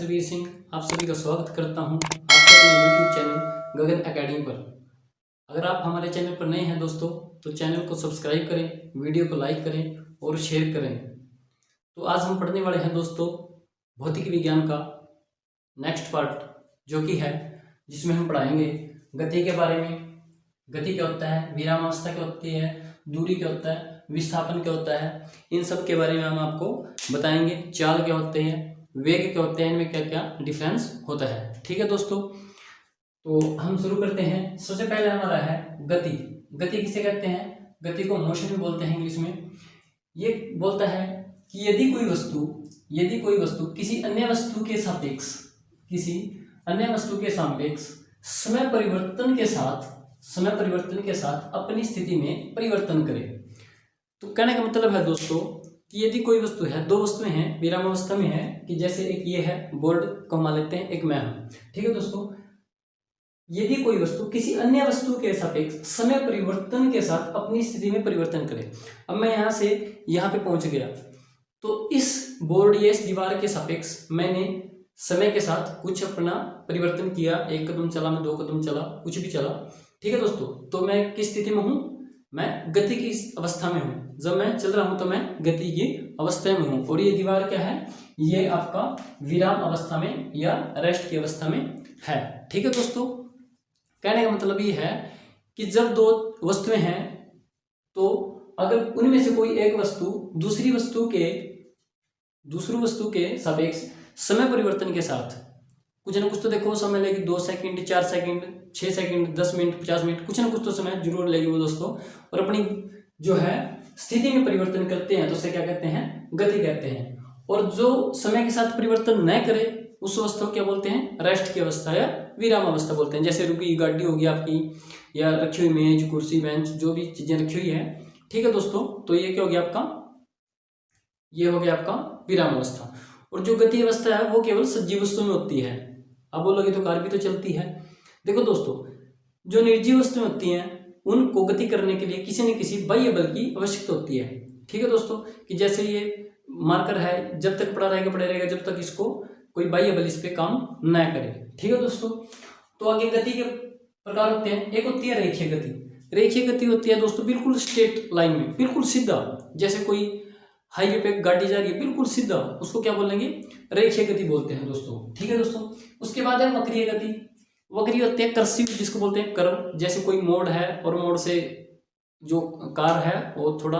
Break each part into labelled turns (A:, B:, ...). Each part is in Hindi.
A: सुरवीर सिंह आप सभी का स्वागत करता हूं आपके अपने YouTube चैनल गगन एकेडमी पर। अगर आप हमारे चैनल पर नए हैं दोस्तों तो चैनल को सब्सक्राइब करें, वीडियो को लाइक करें और शेयर करें। तो आज हम पढ़ने वाले हैं दोस्तों भौतिक विज्ञान का नेक्स्ट पार्ट, जो कि है जिसमें हम पढ़ाएंगे गति के बारे में। गति क्या होता है, विरामावस्था क्या होती है, दूरी क्या होता है, विस्थापन क्या होता है, इन सब के बारे में हम आपको बताएंगे। चाल क्या होते हैं, वेग क्या होते हैं, इनमें क्या क्या डिफरेंस होता है। ठीक है दोस्तों, तो हम शुरू करते हैं। सबसे पहले हमारा है गति। गति किसे कहते हैं? गति को मोशन भी बोलते हैं इंग्लिश में। ये बोलता है कि यदि कोई वस्तु किसी अन्य वस्तु के सापेक्ष समय परिवर्तन के साथ अपनी स्थिति में परिवर्तन करे। तो कहने का मतलब है दोस्तों कि यदि कोई वस्तु है, दो वस्तुएं हैं, विरामावस्था में है, कि जैसे एक ये है बोर्ड को मान लेते हैं, एक मैं हूं। ठीक है दोस्तों, यदि कोई वस्तु किसी अन्य वस्तु के सापेक्ष समय परिवर्तन के साथ अपनी स्थिति में परिवर्तन करे। अब मैं यहां से यहां पे पहुंच गया, तो इस बोर्ड या इस दीवार के सापेक्ष मैंने समय के साथ कुछ अपना परिवर्तन किया, 1 कदम चला, मैं 2 कदम चला, कुछ भी चला। ठीक है दोस्तों, तो मैं किस स्थिति में हूं? मैं गति की अवस्था में हूं। जब मैं चल रहा हूं तो मैं गति की अवस्था में हूं। और ये दीवार क्या है? ये आपका विराम अवस्था में या रेस्ट की अवस्था में है। ठीक है दोस्तों, कहने का मतलब ये है कि जब दो वस्तुएं हैं तो अगर उनमें से कोई एक वस्तु दूसरी वस्तु के सापेक्ष समय परिवर्तन के साथ कुछ ना कुछ तो देखो समय लेगी, 2 second, 4 second, 6 second, 10 minute, 50 minute, कुछ ना कुछ तो समय जरूर लेगी वो दोस्तों, और अपनी जो है स्थिति में परिवर्तन करते हैं, तो उसे क्या कहते हैं? गति कहते हैं। और जो समय के साथ परिवर्तन न करे उस अवस्था को क्या बोलते हैं? रेस्ट की अवस्था या विराम अवस्था बोलते हैं। जैसे रुकी गाड़ी होगी आपकी, या रखी हुई मेज, कुर्सी, बेंच, जो भी चीजें रखी हुई है। ठीक है दोस्तों, तो ये क्या हो गया आपका? ये हो गया आपका विराम अवस्था। और जो गति अवस्था है वो केवल सजीव वस्तु में होती है। अब बोलोगे तो कार भी तो चलती है। देखो दोस्तों, जो निर्जीव वस्तुएं होती हैं उनको गति करने के लिए किसी न किसी बाह्य बल की आवश्यकता होती है। ठीक है दोस्तों, कि जैसे ये मार्कर है, जब तक पड़ा रहेगा जब तक इसको कोई बाह्य बल इस पे काम न करे। ठीक है दोस्तों, तो आगे गति के प्रकार होते हैं। एक होती है रेखीय गति। रेखीय गति होती है दोस्तों बिल्कुल स्ट्रेट लाइन में, बिल्कुल सीधा। जैसे कोई हाईवे पे गाड़ी जा रही है बिल्कुल सीधा, उसको क्या बोलेंगे? रेखीय गति बोलते हैं दोस्तों। ठीक है दोस्तों, उसके बाद है वक्रीय गति। वक्रीय होते हैं कर्सिव, जिसको बोलते हैं कर्व। जैसे कोई मोड़ है और मोड़ से जो कार है वो थोड़ा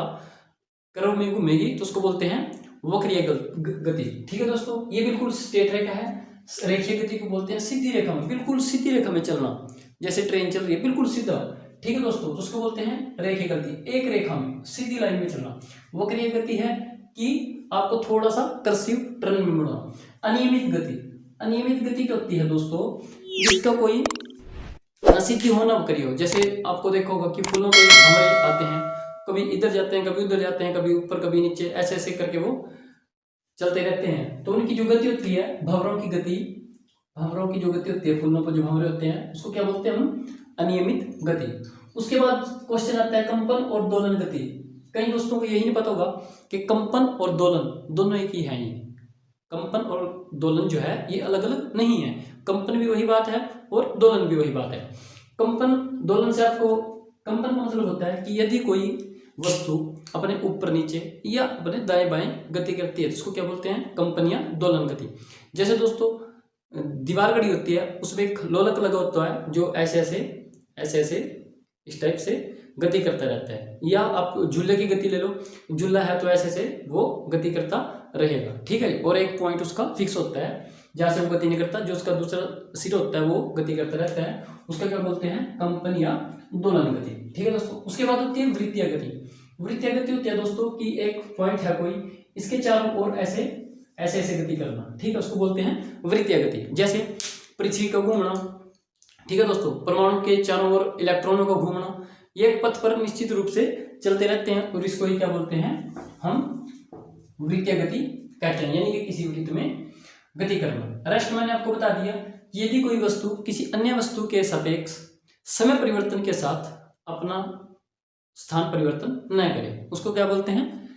A: कर्व में घूमेगी, तो उसको बोलते हैं वक्रीय गति। ठीक है दोस्तों, ये बिल्कुल स्ट्रेट रेखा है। रेखीय गति को बोलते हैं सीधी रेखा में, बिल्कुल सीधी रेखा में चलना। जैसे ट्रेन चल रही है बिल्कुल सीधा। ठीक है दोस्तों, तो उसको बोलते हैं रेखीय गति, एक रेखा में सीधी लाइन में चलना। वक्रीय गति है कि आपको थोड़ा सा कर्सिव टर्न में मुड़ना। अनियमित गति क्या होती है दोस्तों? जिसका कोई सीधी हो ना वक्रीय हो। जैसे आपको देखा होगा कि फूलों के भंवरे आते हैं, कभी इधर जाते हैं, कभी उधर जाते हैं, कभी ऊपर कभी नीचे, ऐसे ऐसे करके वो चलते रहते हैं। तो उनकी जो गति होती है, भंवरों की जो गति होती है, फूलों पर जो भंवरे होते हैं, उसको क्या बोलते हैं हम? अनियमित गति। उसके बाद क्वेश्चन आता है कंपन और दोलन गति। कई दोस्तों को यही नहीं पता होगा कि कंपन और दोलन दोनों एक ही है। ये कंपन और दोलन जो है ये अलग अलग नहीं है। कंपन भी वही बात है और दोलन भी वही बात है। कंपन दोलन से आपको, कंपन का मतलब होता है कि यदि कोई वस्तु अपने ऊपर नीचे या अपने दाएं बाएं गति करती है तो उसको क्या बोलते हैं? कंपन या दोलन गति। जैसे दोस्तों दीवार खड़ी होती है, उसमें एक लोलक लगा होता है जो ऐसे ऐसे इस टाइप से गति करता रहता है। या आप झूले की गति ले लो, झूला है तो ऐसे वो गति करता रहेगा। ठीक है, और एक पॉइंट उसका फिक्स होता है जहां से वो गति नहीं करता, जो उसका दूसरा सिर होता है वो गति करता रहता है। उसका क्या बोलते हैं? कंपन या दोलन गति। ठीक है दोस्तों, उसके बाद होती है वृत्तीय गति। वृत्तीय गति होती है दोस्तों कि एक पॉइंट है कोई, इसके चारों ओर ऐसे गति करना। ठीक है, उसको बोलते हैं वृत्तीय गति। जैसे पृथ्वी का घूमना। ठीक है दोस्तों, परमाणु के चारों ओर इलेक्ट्रॉनों का घूमना, ये एक पथ पर निश्चित रूप से चलते रहते हैं, और इसको ही क्या बोलते हैं? हम वृत्तीय गति कहते हैं, यानी कि किसी वृत्त में गति करना। रेस्ट मैंने आपको बता दिया, यदि कोई वस्तु किसी अन्य वस्तु के सापेक्ष समय परिवर्तन के साथ अपना स्थान परिवर्तन न करे उसको क्या बोलते हैं?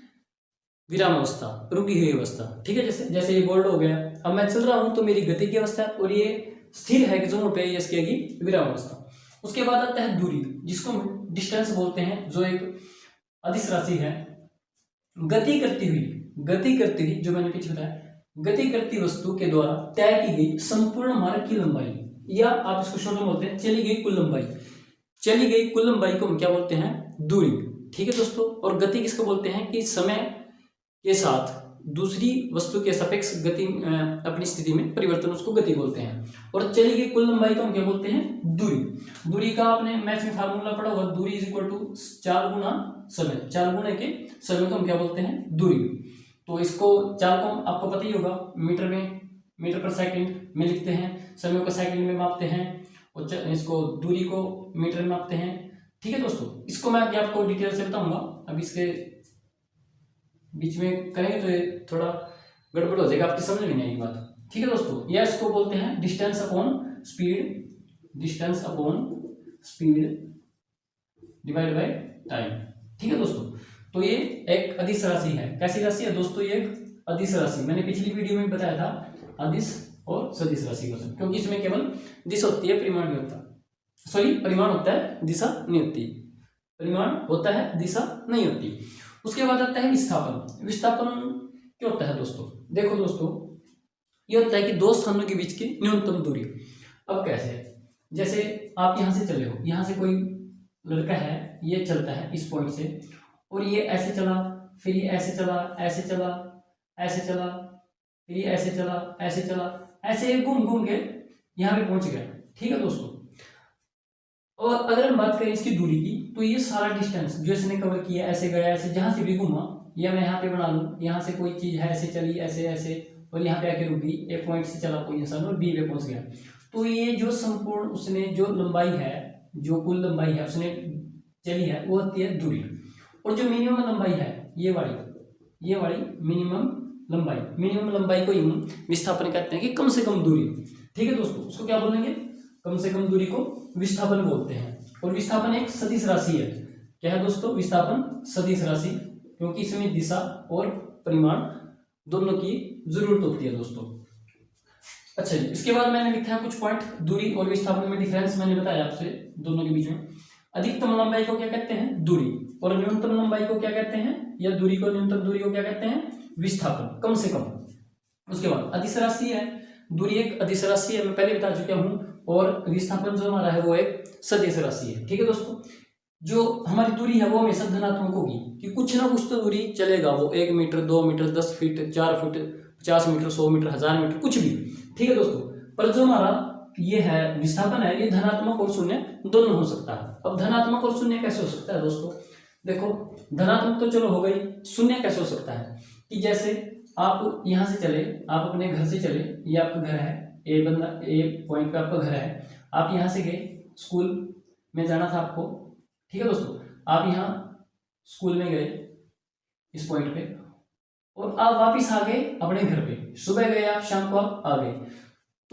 A: विराम अवस्था, रुकी हुई अवस्था, ठीक है। जैसे जैसे ये बोल्ड हो गया, अब मैं चल रहा हूं तो मेरी गति की अवस्था है, और ये स्थिर है कि जो पे ये इसकी आगे विराम अवस्था। उसके बाद आता है दूरी, जिसको हम डिस्टेंस बोलते हैं, जो एक अदिश राशि है। गति करती हुई जो मैंने पीछे बताया, गति करती वस्तु के द्वारा तय की गई संपूर्ण मार्ग की लंबाई, या आप इसको शॉर्ट में बोलते हैं चली गई कुल लंबाई। चली गई कुल लंबाई को हम क्या बोलते हैं? दूरी, ठीक है दोस्तों। और गति किसको बोलते हैं? कि समय के साथ दूसरी वस्तु के सापेक्ष गति अपनी स्थिति में परिवर्तन, उसको गति बोलते हैं। और चली गई कुल लंबाई को हम क्या बोलते हैं? दूरी। दूरी का आपने मैथ में फार्मूला पढ़ा होगा, दूरी इज इक्वल टू 4 गुना समय, 4 गुना के समय को हम क्या बोलते हैं? दूरी। तो इसको 4 को आपको पता ही होगा, मीटर में, मीटर पर सेकंड में लिखते हैं, समय को सेकंड में मापते हैं, और इसको दूरी को मीटर में मापते हैं, ठीक है दोस्तों। इसको मैं अभी आपको डिटेल से बताऊंगा, अभी इसके बीच में करेंगे तो ये थोड़ा गड़बड़ हो जाएगा, आपकी समझ में नहीं आएगी बात, ठीक है दोस्तों। या इसको बोलते हैं distance upon speed, distance upon speed divide by time, ठीक है दोस्तों। तो ये एक अदिश राशि है। कैसी राशि है दोस्तों? ये एक अदिश राशि, मैंने पिछली वीडियो में बताया था अदिश और सदिश राशि को, क्योंकि इसमें केवल दिशा होती है, परिमाण नहीं होता। सॉरी, परिमाण होता है, दिशा नहीं होती। परिमाण होता है, दिशा नहीं होती। उसके बाद आता है विस्थापन। विस्थापन क्या होता है दोस्तों? देखो दोस्तों, ये होता है कि दो स्थानों के बीच की न्यूनतम दूरी। अब कैसे? जैसे आप यहाँ से चले हो, यहाँ से कोई लड़का है, ये चलता है इस पॉइंट से, और ये ऐसे चला, फिर ये ऐसे चला, ऐसे चला, ऐसे चला, फिर ये ऐसे चला, ऐसे चला, ऐसे घूम घूम के यहाँ पे पहुंच गया, ठीक है दोस्तों। और अगर हम बात करें इसकी दूरी की, तो ये सारा डिस्टेंस जो इसने कवर किया, ऐसे गया, ऐसे जहां से भी घूमा, या मैं यहाँ पे बना लूँ, यहाँ से कोई चीज है ऐसे चली, ऐसे ऐसे, और यहाँ पे आके रुकी, एक पॉइंट से चला कोई इंसान और बी पे पहुंच गया। तो ये जो संपूर्ण उसने जो लंबाई है, जो कुल लंबाई है उसने चली है, वो होती है दूरी। और जो मिनिमम लंबाई है, ये वाली मिनिमम लंबाई को ही हम विस्थापन कहते हैं, कि कम से कम दूरी, ठीक है दोस्तों। उसको क्या बोलेंगे? कम से कम दूरी को विस्थापन बोलते हैं। और विस्थापन एक सदिश राशि है। क्या है दोस्तों? विस्थापन सदिश राशि, क्योंकि इसमें दिशा और परिमाण दोनों की जरूरत होती है दोस्तों। अच्छा जी, इसके बाद मैंने लिखा है कुछ पॉइंट, दूरी और विस्थापन में डिफरेंस मैंने बताया आपसे दोनों के बीच में। अधिकतम लंबाई को क्या कहते हैं? दूरी। और न्यूनतम लंबाई को क्या कहते हैं? या दूरी को, न्यूनतम दूरी को क्या कहते हैं? विस्थापन, कम से कम। उसके बाद अदिश राशि है, दूरी एक अदिश राशि है, मैं पहले बता चुका हूं, और विस्थापन जो हमारा है वो एक सदिश राशि है, ठीक है दोस्तों। जो हमारी दूरी है वो हमेशा धनात्मक होगी, कि कुछ ना कुछ तो दूरी चलेगा, वो 1 metre, 2 metre, 10 feet, 4 feet, 50 metre, 100 metre, 1000 metre, कुछ भी, ठीक है दोस्तों। पर जो हमारा ये है विस्थापन है, ये धनात्मक और शून्य दोनों हो सकता है। अब धनात्मक और शून्य कैसे हो सकता है दोस्तों? देखो, धनात्मक तो चलो हो गई, शून्य कैसे हो सकता है? कि जैसे आप यहाँ से चले, आप अपने घर से चले, ये आपका घर है, ए पॉइंट पे आपका घर है, आप यहाँ से गए, स्कूल में जाना था आपको, ठीक है दोस्तों। आप यहाँ स्कूल में गए इस पॉइंट पे, और आप वापिस आ गए अपने घर पे, सुबह गए आप, शाम को आप आ गए,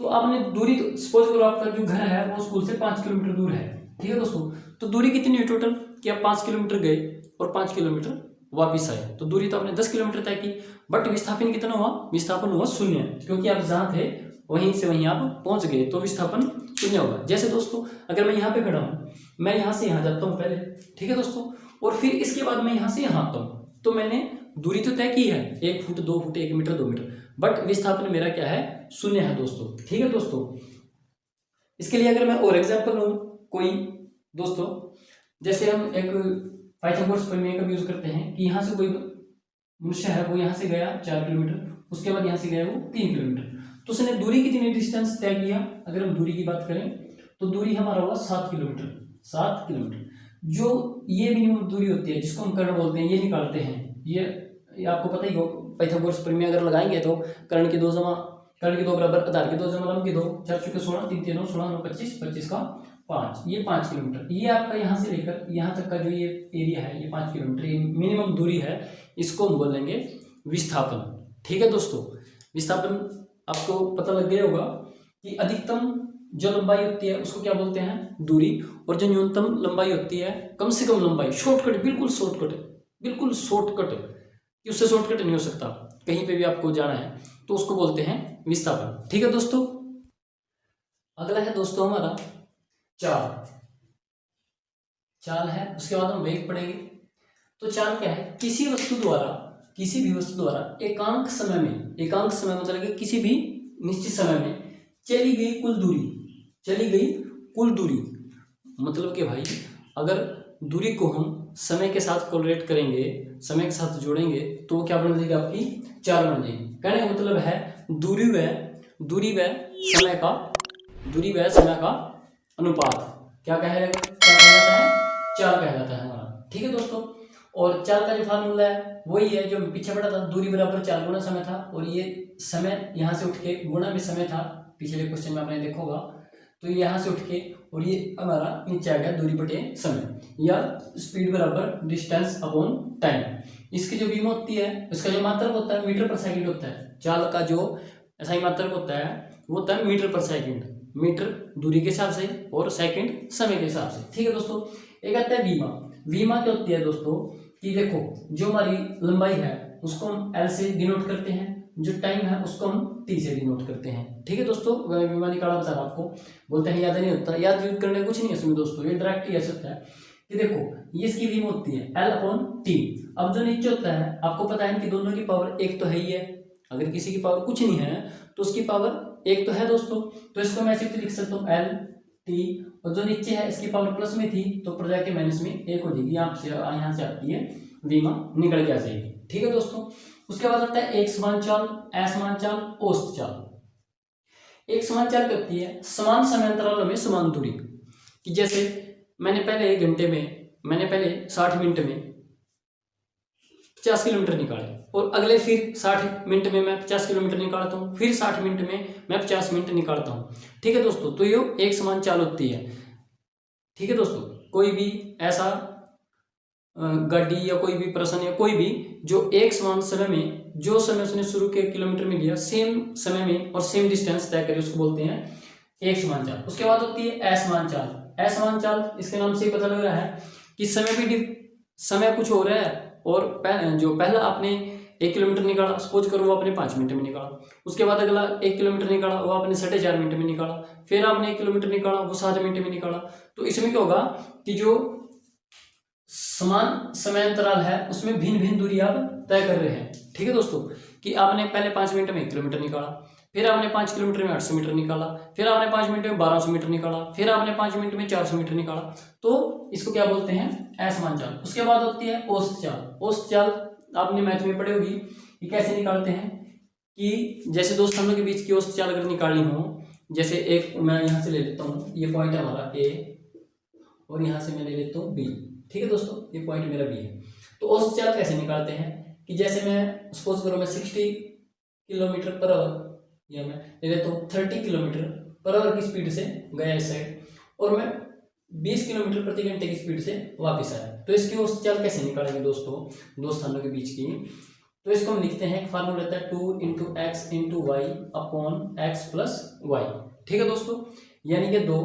A: तो आपने दूरी, तो सपोज करो आपका जो घर है वो स्कूल से 5 किलोमीटर दूर है, ठीक है दोस्तों। तो दूरी कितनी हुई टोटल? कि आप 5 किलोमीटर गए और 5 किलोमीटर वापिस आए, तो दूरी तो आपने 10 किलोमीटर तय की। बट विस्थापन कितना हुआ? विस्थापन हुआ शून्य, क्योंकि आप जहाँ थे वहीं से वहीं आप पहुंच गए, तो विस्थापन शून्य होगा। जैसे दोस्तों, अगर मैं यहाँ पे खड़ा हूँ, मैं यहाँ से यहाँ जाता हूँ पहले, ठीक है दोस्तों, और फिर इसके बाद मैं यहाँ से यहाँ आता हूँ, तो मैंने दूरी तो तय की है, 1 foot, 2 foot, 1 metre, 2 metre, but विस्थापन मेरा क्या है? शून्य है दोस्तों, ठीक है दोस्तों। इसके लिए अगर मैं और एग्जाम्पल लूँ कोई दोस्तों, जैसे हम एक पाइथागोरस प्रमेय का यूज करते हैं, कि यहाँ से कोई मनुष्य है, वो यहाँ से गया 4 किलोमीटर, उसके बाद यहाँ से गया वो 3 किलोमीटर, तो उसने दूरी कितनी डिस्टेंस तय किया? अगर हम दूरी की बात करें तो दूरी हमारा हुआ 7 किलोमीटर, 7 किलोमीटर। जो ये मिनिमम दूरी होती है, जिसको हम कर्ण बोलते हैं, ये निकालते हैं, ये आपको पता ही हो, पाइथागोरस प्रमेय अगर लगाएंगे तो कर्ण के 2 बराबर आधार के 2 जमा लंब के 2, 4 चौके 16, 3 3 9, 16 9 25, 25 का 5, ये 5 किलोमीटर। ये आपका यहाँ से लेकर यहाँ तक का जो ये एरिया है, ये 5 किलोमीटर, ये मिनिमम दूरी है, इसको हम बोलेंगे विस्थापन, ठीक है दोस्तों। विस्थापन आपको पता लग गया होगा कि अधिकतम जो लंबाई होती है उसको क्या बोलते हैं? दूरी। और जो न्यूनतम लंबाई होती है, कम से कम लंबाई, शॉर्टकट, बिल्कुल शॉर्टकट कि उससे शॉर्टकट नहीं हो सकता, कहीं पे भी आपको जाना है तो उसको बोलते हैं विस्थापन। ठीक है दोस्तों। अगला है दोस्तों हमारा चाल। चाल है, उसके बाद हम वेग पढ़ेंगे। तो चाल क्या है? किसी वस्तु द्वारा, किसी भी वस्तु द्वारा एकांक समय में, एकांक समय मतलब कि किसी भी निश्चित समय में चली गई कुल दूरी, चली गई कुल दूरी। मतलब कि भाई अगर दूरी को हम समय के साथ कोरिलेट करेंगे, समय के साथ जोड़ेंगे तो वो क्या बन जाएगी? आपकी चाल बन जाएगी। कहने का मतलब है दूरी व समय का, दूरी व समय का अनुपात क्या कहलाता है? चाल कहलाता है हमारा। ठीक है दोस्तों। और चाल का जो फार्मूला है वही है जो पीछे पढ़ा था, दूरी बराबर चाल गुना समय था, और ये समय यहाँ से उठ के गुणा में समय था, पिछले क्वेश्चन में आपने देखा होगा। तो ये यहाँ से उठ के और ये हमारा नीचे आ गया दूरी बटे समय, या स्पीड बराबर डिस्टेंस अपॉन टाइम। इसकी जो बीम होती है, इसका जो मात्रक होता है मीटर पर सेकंड होता है। चाल का जो ऐसा ही मात्रक होता है वो होता है मीटर पर सेकंड, मीटर दूरी के हिसाब से और सेकंड समय के हिसाब से। ठीक है दोस्तों। एक आता है बीमा। बीमा क्या होती है दोस्तों कि देखो जो हमारी लंबाई है उसको हम एल से डिनोट करते हैं, जो टाइम है उसको हम टी से डिनोट करते हैं। ठीक है दोस्तों। बीमा निकाला बता रहा आपको, बोलते हैं याद नहीं होता, याद यूज करने कुछ नहीं है इसमें दोस्तों, ये डायरेक्ट ही ऐसा होता है कि देखो ये इसकी बीम होती है एल अपॉन टी। अब जो नीचे होता है आपको पता है कि दोनों की पावर एक तो है ही है, अगर किसी की पावर कुछ नहीं है तो उसकी पावर एक तो है दोस्तों, तो इसको मैं सिर्फ लिख सकता हूँ एल टी, और जो नीचे है इसकी पावर प्लस में थी तो ऊपर जाके माइनस में एक हो जाएगी, यहाँ से आपकी है बीमा निकल के आ जाएगी। ठीक है दोस्तों। उसके बाद आता है एक समान चाल, असमान चाल, औसत चाल। एक समान चाल क्या होती है? समान समय अंतरालों में समान दूरी। कि जैसे मैंने पहले 1 घंटे में, मैंने पहले 60 मिनट में 50 किलोमीटर निकाले, और अगले फिर 60 मिनट में मैं 50 किलोमीटर निकालता हूँ, फिर 60 मिनट में मैं 50 मिनट निकालता हूँ। ठीक है दोस्तों। तो ये एक समान चाल होती है। ठीक है दोस्तों। कोई भी ऐसा गाड़ी या कोई भी पर्सन या कोई भी जो एक समान समय में, जो समय उसने शुरू के किलोमीटर में लिया, सेम समय में और सेम डिस्टेंस तय करे, उसको बोलते हैं एक समान चाल। उसके बाद होती है असमान चाल। असमान चाल इसके नाम से ही पता लग रहा है कि समय कुछ हो रहा है, और जो पहला आपने 1 किलोमीटर निकाला, सपोज करो वो आपने 5 मिनट में निकाला, उसके बाद अगला 1 किलोमीटर निकाला वो आपने 4.5 मिनट में निकाला, फिर आपने 1 किलोमीटर निकाला वो 7 मिनट में निकाला। तो इसमें क्या होगा कि जो समान समय अंतराल है उसमें भिन्न भिन्न दूरी आप तय कर रहे हैं। ठीक है दोस्तों। कि आपने पहले 5 मिनट में 1 किलोमीटर निकाला, फिर आपने 5 किलोमीटर में 800 मीटर निकाला, फिर आपने 5 मिनट में 1200 मीटर निकाला, फिर आपने 5 मिनट में 400 मीटर निकाला, तो इसको क्या बोलते हैं? असमान चाल। उसके बाद होती है औसत चाल। औसत चाल आपने मैथ में पढ़ी होगी कि कैसे निकालते हैं, कि जैसे दो स्थानों के बीच की औसत चाल अगर निकालनी हो, जैसे एक मैं यहाँ से ले लेता हूँ, ये पॉइंट है हमारा ए, और यहाँ से मैं ले लेता हूँ बी। ठीक है दोस्तों। ये पॉइंट मेरा बी है। तो औसत चाल कैसे निकालते हैं कि जैसे मैं सपोज करो मैं 60 किलोमीटर पर आवर, या मैं ले लेता हूँ 30 किलोमीटर पर आवर की स्पीड से गया इस साइड, और मैं 20 किलोमीटर प्रति घंटे की स्पीड से वापस आया, तो इसकी औसत चाल कैसे निकालेंगे दोस्तों दो स्थानों के बीच की? तो इसको हम लिखते हैं, एक फार्मूला रहता है 2 × x × y upon x + y। ठीक है दोस्तों। यानी कि 2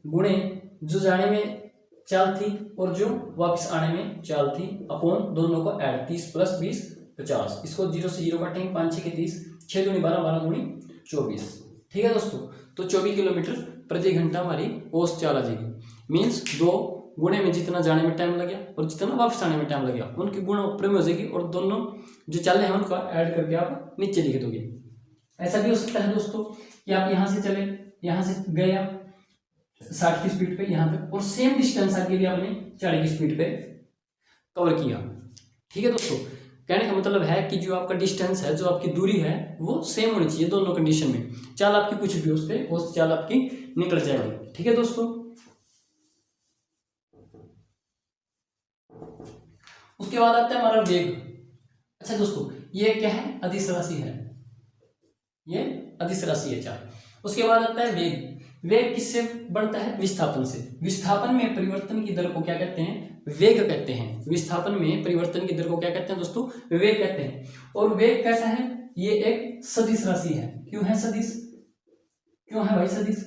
A: गुणे जो जाने में चाल थी और जो वापस आने में चाल थी, अपॉन दोनों को ऐड, 30 + 20 50। इसको 0 से 0 काटेंगे, 5 6 के 30, 6 दूनी 12, 12 दूनी 24। ठीक है दोस्तों। तो 24 किलोमीटर प्रति घंटा हमारी औसत चाल आ जाएगी। मीन्स 2 गुणे में जितना जाने में टाइम लगे और जितना वापस आने में टाइम लगे उनकी गुणा ऊपर में हो जाएगी, और दोनों जो चालें हैं उनका ऐड करके आप नीचे लिख दोगे। ऐसा भी हो सकता है दोस्तों कि आप यहाँ से चले, यहाँ से गए आप 60 की स्पीड पे यहाँ तक, और सेम डिस्टेंस आगे भी आपने 40 की स्पीड पे कवर किया। ठीक है दोस्तों। कहने का मतलब है कि जो आपका डिस्टेंस है, जो आपकी दूरी है, वो सेम होनी चाहिए दोनों कंडीशन में। चाल आपकी कुछ भी उस पर वो चाल आपकी निकल जाएगी। ठीक है दोस्तों। उसके बाद आता है हमारा वेग। अच्छा दोस्तों, ये क्या है? अदिश राशि है, ये अदिश राशि है चाल। उसके बाद आता है वेग। वेग किससे बनता है? विस्थापन से। विस्थापन में परिवर्तन की दर को क्या कहते हैं? वेग कहते हैं। विस्थापन में परिवर्तन की दर को क्या कहते हैं दोस्तों? वेग कहते हैं। और वेग कैसा है? ये एक सदिश राशि है। क्यों है सदिश? क्यों है भाई सदिश?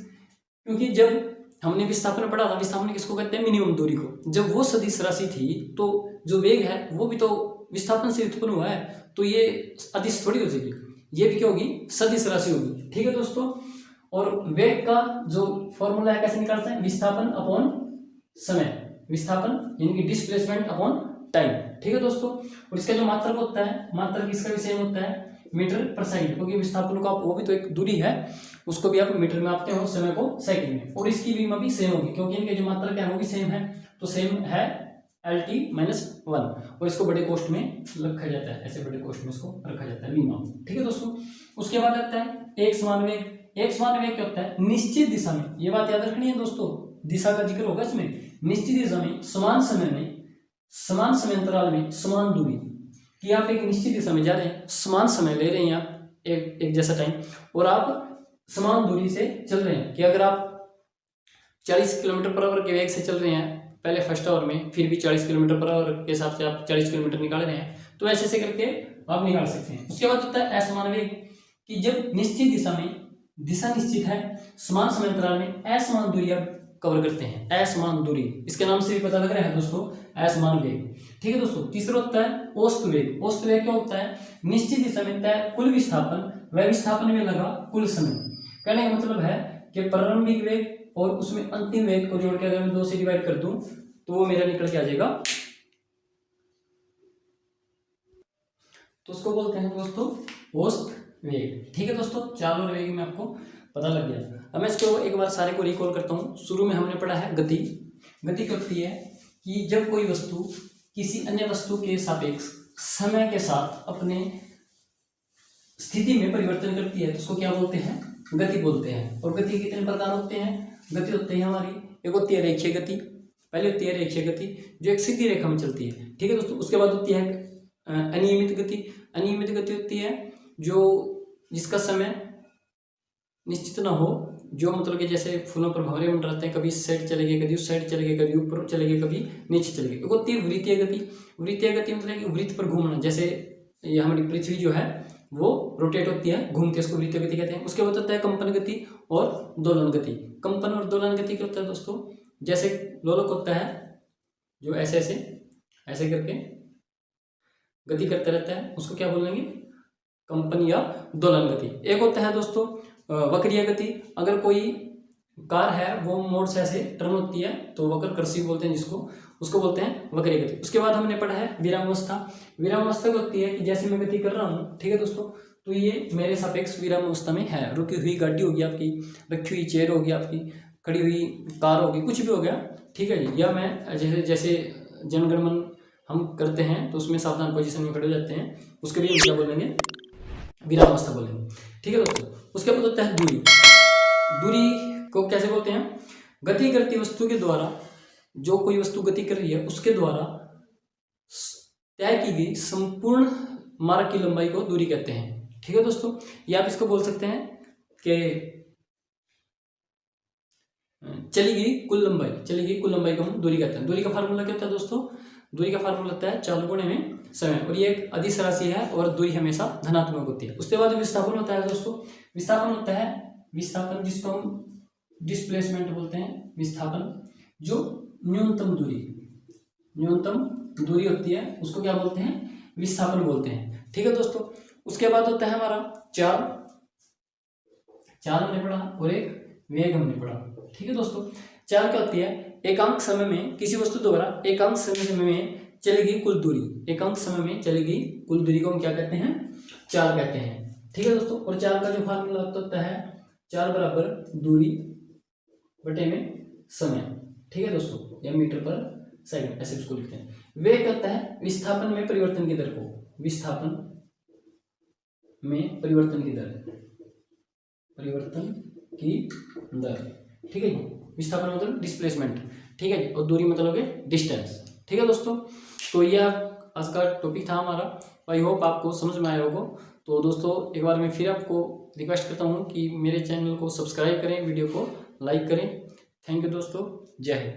A: क्योंकि जब हमने विस्थापन पढ़ा था, विस्थापन किसको कहते हैं? मिनिमम दूरी को। जब वो सदिश राशि थी तो जो वेग है वो भी तो विस्थापन से उत्पन्न हुआ है तो ये अदिश थोड़ी हो जाएगी, ये भी क्या होगी, सदिश राशि होगी। ठीक है दोस्तों, और वेग का जो फॉर्मूला है कैसे निकालते हैं, विस्थापन अपॉन समय, विस्थापन यानी कि डिस्प्लेसमेंट अपॉन टाइम। ठीक है दोस्तों, और इसका जो मात्रक होता है, मात्रक इसका भी सेम होता है मीटर पर सेकंड, क्योंकि विस्थापन को आप वो भी तो एक दूरी है उसको भी आप मीटर में आपते हो, समय को सेकंड में, और इसकी भी भी सेम होगी क्योंकि इनके जो मात्रक है वो भी सेम है, तो सेम है LT-1, और इसको बड़े कोष्ठ में रखा जाता है, ऐसे बड़े कोष्ठ में इसको रखा जाता है मीमा। ठीक है दोस्तों, उसके बाद आता है एक समान वेग। एक समान वेग क्या होता है, निश्चित दिशा में, ये बात याद रखनी है दोस्तों, दिशा का जिक्र होगा इसमें, निश्चित दिशा में समान समय में, समान समय अंतराल में समान दूरी, कि आप एक निश्चित दिशा में जा रहे हैं, समान समय ले रहे हैं आप, एक जैसा टाइम, और आप समान दूरी से चल रहे हैं, कि अगर आप 40 किलोमीटर पर आवर के वेग से चल रहे हैं पहले फर्स्ट आवर में, फिर भी 40 किलोमीटर पर आवर के हिसाब से आप 40 किलोमीटर निकाल रहे हैं, तो ऐसे ऐसे करके आप निकाल सकते हैं। उसके बाद होता है असमान वेग, कि जब निश्चित दिशा में, दिशा निश्चित है, समान समय अंतराल में असमान दूरी आप कवर करते हैं, असमान दूरी, इसके नाम से भी पता लग रहा है दोस्तों, असमान वेग। ठीक है दोस्तों, तीसरा होता है औसत वेग। औसत वेग क्या होता है, निश्चित दिशा में तय कुल विस्थापन व विस्थापन में लगा कुल समय। कहने का मतलब है कि प्रारंभिक वेग और उसमें अंतिम वेग को जोड़ के अगर मैं 2 से डिवाइड कर दूं तो वो मेरा निकल के आ जाएगा, तो उसको बोलते हैं दोस्तों औसत वेग। ठीक है दोस्तों, 4 और वेग में आपको पता लग गया। अब मैं इसको एक बार सारे को रिकॉल करता हूँ। शुरू में हमने पढ़ा है गति। गति क्या होती है कि जब कोई वस्तु किसी अन्य वस्तु के सापेक्ष समय के साथ अपने स्थिति में परिवर्तन करती है तो उसको क्या बोलते हैं, गति बोलते हैं। और गति कितने प्रकार होते हैं, गति होती है हमारी, एक होती है रेखीय गति, पहले होती है रेखीय गति जो एक सीधी रेखा में चलती है। ठीक है दोस्तों, उसके बाद होती है अनियमित गति। अनियमित गति होती है जिसका समय निश्चित ना हो, जो मतलब कि जैसे फूलों पर भंवरे मंडराते हैं, कभी इस साइड चलेगी, कभी उस साइड चलेगी, कभी ऊपर चलेगी, कभी नीचे चलेगी। एक होती है वृत्तीय गति। वृत्तीय गति मतलब कि वृत्त पर घूमना, जैसे ये हमारी पृथ्वी जो है वो रोटेट होती है, घूमती है, उसको वृत्तीय गति कहते हैं। उसके बाद होता है कंपन गति और दोलन गति। कंपन और दोलन गति क्या होता है दोस्तों, जैसे लोलक होता है जो ऐसे ऐसे ऐसे करके गति करते रहता है, उसको क्या बोलेंगे, कंपन या दोलन गति। एक होता है दोस्तों वक्रीय गति। अगर कोई कार है वो मोड़ से ऐसे टर्न होती है तो वक्र कर्षि बोलते हैं जिसको, उसको बोलते हैं वक्रीय गति। उसके बाद हमने पढ़ा है विरामावस्था। विरामावस्था होती है कि जैसे मैं गति कर रहा हूँ, ठीक है दोस्तों, तो ये मेरे सापेक्ष विरामावस्था में है। रुकी हुई गाड़ी होगी आपकी, रखी हुई चेयर होगी आपकी, खड़ी हुई कार होगी, कुछ भी हो गया, ठीक है जी। या मैं जैसे जनगणमन हम करते हैं तो उसमें सावधान पोजीशन में खड़े हो जाते हैं, उसके लिए हम क्या बोलेंगे, विरामावस्था बोलेंगे। ठीक है दोस्तों, उसके बाद होता है दूरी। दूरी को कैसे बोलते हैं, गति करती वस्तु के द्वारा, जो कोई वस्तु गति कर रही है उसके द्वारा तय की गई संपूर्ण मार्ग की लंबाई को दूरी कहते हैं। ठीक है दोस्तों, या आप इसको बोल सकते हैं कि चली गई कुल लंबाई को हम दूरी कहते हैं। दूरी का फार्मूला क्या होता है दोस्तों, दूरी का फार्मूला होता है 4 गुणे में समय, और ये एक अदिश राशि है और दूरी हमेशा धनात्मक होती है। उसके बाद विस्थापन होता है दोस्तों। विस्थापन होता है विस्थापन जिसको हम डिस्प्लेसमेंट बोलते हैं, विस्थापन जो न्यूनतम दूरी होती है उसको क्या बोलते हैं, विस्थापन बोलते हैं। ठीक है दोस्तों, उसके बाद होता है हमारा चाल हमने पढ़ा और एक वेग हमने पढ़ा। ठीक है दोस्तों, चाल क्या होती है, एकांक समय में किसी वस्तु द्वारा एकांक समय में चलेगी कुल दूरी, एकांक समय में चलेगी कुल दूरी को हम क्या कहते हैं, चाल कहते हैं। ठीक है दोस्तों, और चाल का जो फार्मूला होता है, चाल बराबर दूरी बटे में समय। ठीक है दोस्तों, या मीटर पर सेकंड ऐसे उसको लिखते हैं। वेग कहता है विस्थापन में परिवर्तन की दर को, विस्थापन में परिवर्तन की दर, ठीक है जी। विस्थापन मतलब डिस्प्लेसमेंट, ठीक है जी, और दूरी मतलब है डिस्टेंस। ठीक है दोस्तों, तो यह आज का टॉपिक था हमारा। आई होप आपको समझ में आया होगा। तो दोस्तों एक बार मैं फिर आपको रिक्वेस्ट करता हूँ कि मेरे चैनल को सब्सक्राइब करें, वीडियो को लाइक करें। थैंक यू दोस्तों, जय हिंद।